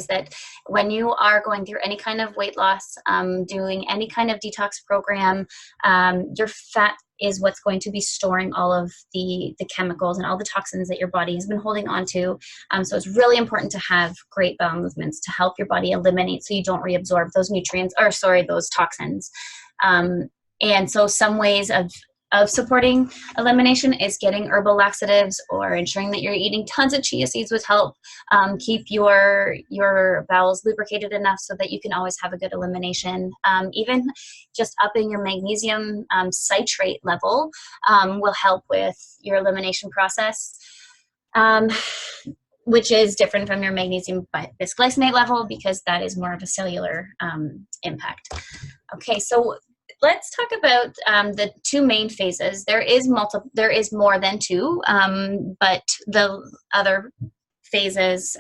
that when you are going through any kind of weight loss, doing any kind of detox program, your fat is what's going to be storing all of the chemicals and all the toxins that your body has been holding on to. So it's really important to have great bowel movements to help your body eliminate, so you don't reabsorb those nutrients, or sorry, those toxins. And so some ways of supporting elimination is getting herbal laxatives, or ensuring that you're eating tons of chia seeds would help keep your bowels lubricated enough so that you can always have a good elimination. Even just upping your magnesium citrate level will help with your elimination process, which is different from your magnesium bisglycinate level, because that is more of a cellular impact. Okay, so let's talk about the two main phases. There is more than two, but the other phases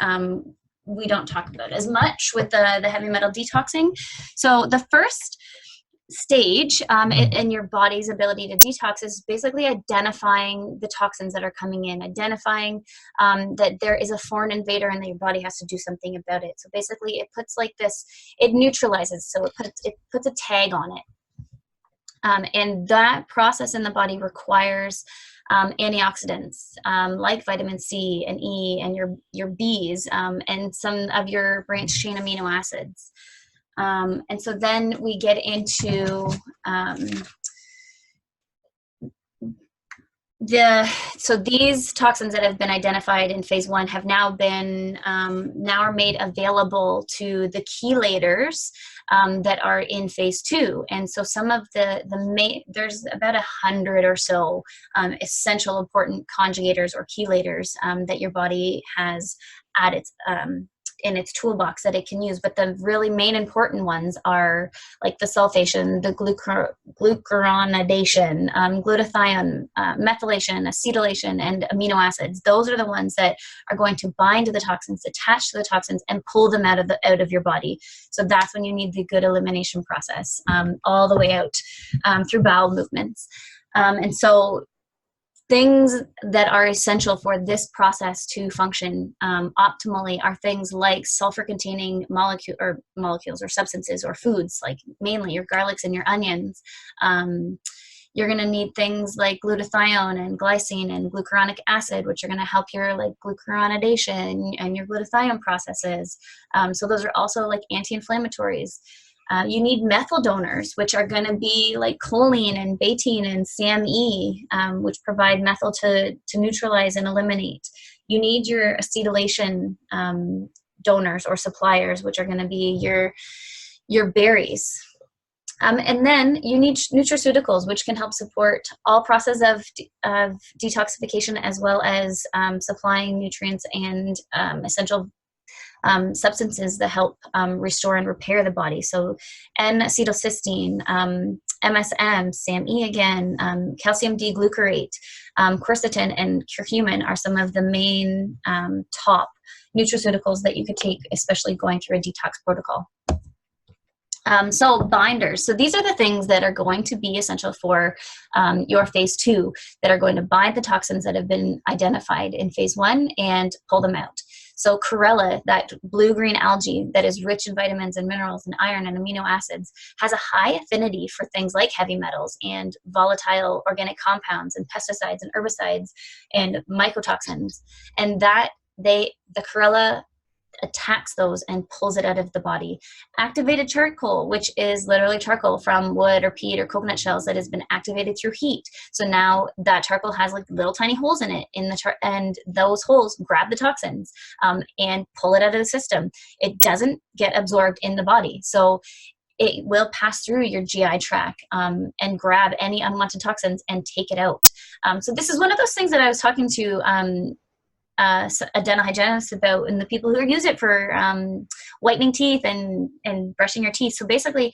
we don't talk about as much with the heavy metal detoxing. So the first stage in your body's ability to detox is basically identifying the toxins that are coming in, identifying that there is a foreign invader and that your body has to do something about it. So basically it puts like this, it neutralizes, so it puts a tag on it. And that process in the body requires antioxidants like vitamin C and E and your Bs and some of your branched chain amino acids. And so then we get into so these toxins that have been identified in phase 1 have now are made available to the chelators that are in phase 2. And so some of there's about 100 or so essential important conjugators or chelators that your body has at its in its toolbox that it can use. But the really main important ones are like the sulfation, the glucuronidation, glutathione, methylation, acetylation, and amino acids. Those are the ones that are going to bind to the toxins, attach to the toxins, and pull them out of your body. So that's when you need the good elimination process, all the way out through bowel movements. And so things that are essential for this process to function optimally are things like sulfur-containing molecules or substances or foods, like mainly your garlics and your onions. You're going to need things like glutathione and glycine and glucuronic acid, which are going to help your like glucuronidation and your glutathione processes. So those are also like anti-inflammatories. You need methyl donors, which are going to be like choline and betaine and SAMe, which provide methyl to neutralize and eliminate. You need your acetylation donors or suppliers, which are going to be your berries. And then you need nutraceuticals, which can help support all process of detoxification, as well as supplying nutrients and essential substances that help restore and repair the body. So N-acetylcysteine, MSM, SAMe again, calcium D-glucarate, quercetin, and curcumin are some of the main top nutraceuticals that you could take, especially going through a detox protocol. So binders. So these are the things that are going to be essential for your phase 2, that are going to bind the toxins that have been identified in phase 1 and pull them out. So chlorella, that blue-green algae that is rich in vitamins and minerals and iron and amino acids, has a high affinity for things like heavy metals and volatile organic compounds and pesticides and herbicides and mycotoxins. And the chlorella attacks those and pulls it out of the body. Activated charcoal, which is literally charcoal from wood or peat or coconut shells that has been activated through heat. So now that charcoal has like little tiny holes in it, and those holes grab the toxins and pull it out of the system. It doesn't get absorbed in the body. So it will pass through your GI tract and grab any unwanted toxins and take it out. So this is one of those things that I was talking to a dental hygienist about, and the people who use it for whitening teeth and brushing your teeth. So basically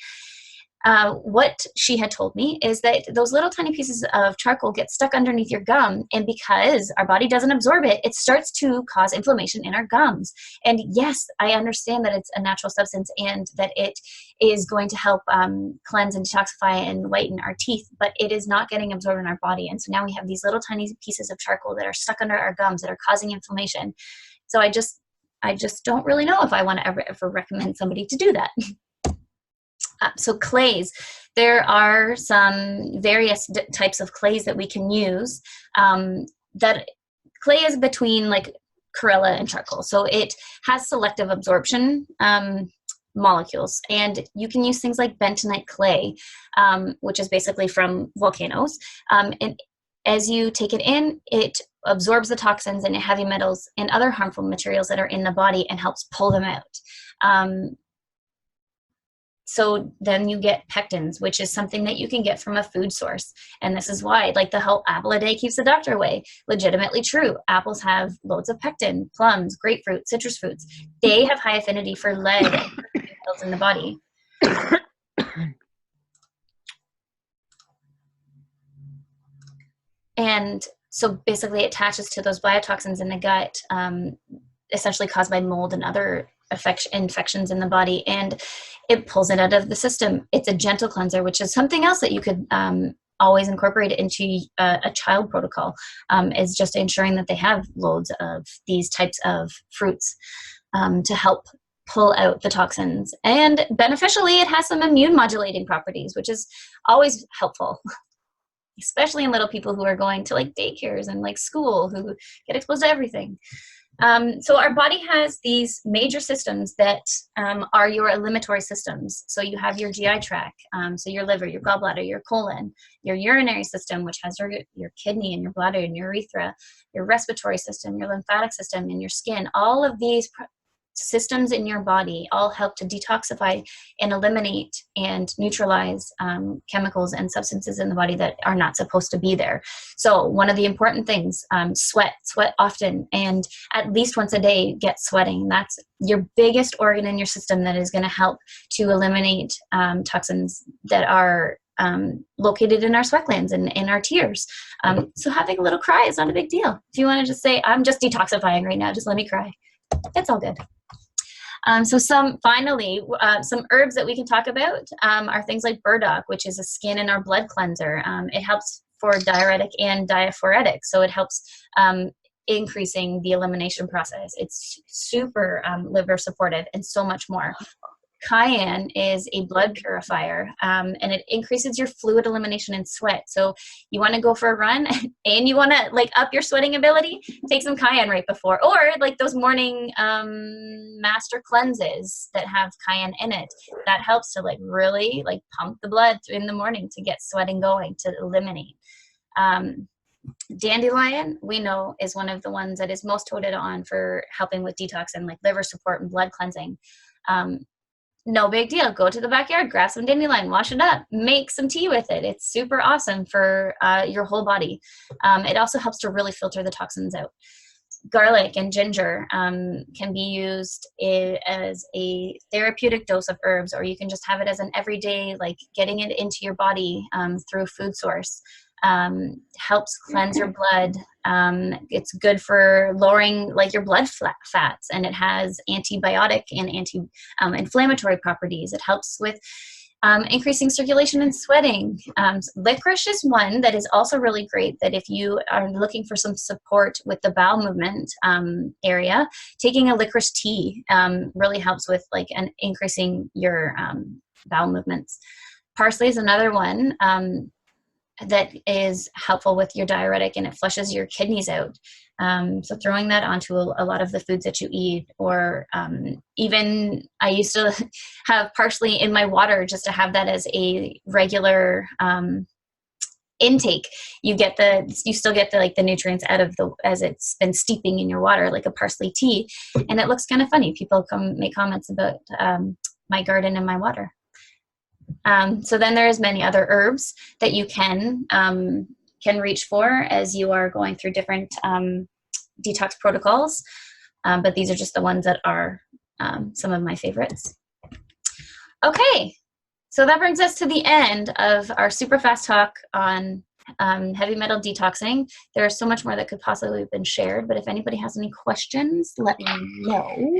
what she had told me is that those little tiny pieces of charcoal get stuck underneath your gum, and because our body doesn't absorb it, it starts to cause inflammation in our gums. And yes, I understand that it's a natural substance and that it is going to help cleanse and detoxify and whiten our teeth, but it is not getting absorbed in our body. And so now we have these little tiny pieces of charcoal that are stuck under our gums that are causing inflammation. So I just don't really know if I want to ever recommend somebody to do that. So clays, there are some various types of clays that we can use. That clay is between like Corella and charcoal, so it has selective absorption molecules, and you can use things like bentonite clay, which is basically from volcanoes, and as you take it in, it absorbs the toxins and heavy metals and other harmful materials that are in the body and helps pull them out. So then you get pectins, which is something that you can get from a food source. And this is why, like the whole apple a day keeps the doctor away, legitimately true. Apples have loads of pectin, plums, grapefruit, citrus fruits. They have high affinity for lead in the body. And so basically it attaches to those biotoxins in the gut, essentially caused by mold and other infections in the body, and it pulls it out of the system. It's a gentle cleanser, which is something else that you could always incorporate into a child protocol, is just ensuring that they have loads of these types of fruits to help pull out the toxins. And beneficially, it has some immune modulating properties, which is always helpful, especially in little people who are going to like daycares and like school, who get exposed to everything. So our body has these major systems that are your eliminatory systems. So you have your GI tract, so your liver, your gallbladder, your colon, your urinary system, which has your kidney and your bladder and your urethra, your respiratory system, your lymphatic system, and your skin. All of these systems in your body all help to detoxify and eliminate and neutralize chemicals and substances in the body that are not supposed to be there. So one of the important things, sweat often, and at least once a day get sweating. That's your biggest organ in your system that is going to help to eliminate toxins that are located in our sweat glands and in our tears. So having a little cry is not a big deal. If you want to just say, I'm just detoxifying right now, just let me cry. It's all good. So some herbs that we can talk about are things like burdock, which is a skin and our blood cleanser. It helps for diuretic and diaphoretic, so it helps increasing the elimination process. It's super liver supportive and so much more. Cayenne is a blood purifier, and it increases your fluid elimination and sweat. So you want to go for a run and you want to like up your sweating ability, take some cayenne right before, or like those morning master cleanses that have cayenne in it. That helps to like really like pump the blood in the morning to get sweating going, to eliminate. Dandelion, we know, is one of the ones that is most toted on for helping with detox and like liver support and blood cleansing. No big deal. Go to the backyard, grab some dandelion, wash it up, make some tea with it. It's super awesome for your whole body. It also helps to really filter the toxins out. Garlic and ginger can be used as a therapeutic dose of herbs, or you can just have it as an everyday, like getting it into your body through a food source. Helps cleanse your blood. It's good for lowering like your blood fats, and it has antibiotic and anti-inflammatory properties. It helps with increasing circulation and sweating. Licorice is one that is also really great, that if you are looking for some support with the bowel movement area, taking a licorice tea really helps with like increasing your bowel movements. Parsley is another one that is helpful with your diuretic, and it flushes your kidneys out. So throwing that onto a lot of the foods that you eat, or even I used to have parsley in my water just to have that as a regular intake. You still get the nutrients out of as it's been steeping in your water, like a parsley tea, and it looks kind of funny. People make comments about my garden and my water. So then there's many other herbs that you can reach for as you are going through different detox protocols. But these are just the ones that are some of my favorites. Okay, so that brings us to the end of our super fast talk on heavy metal detoxing. There's so much more that could possibly have been shared, but if anybody has any questions, let me know.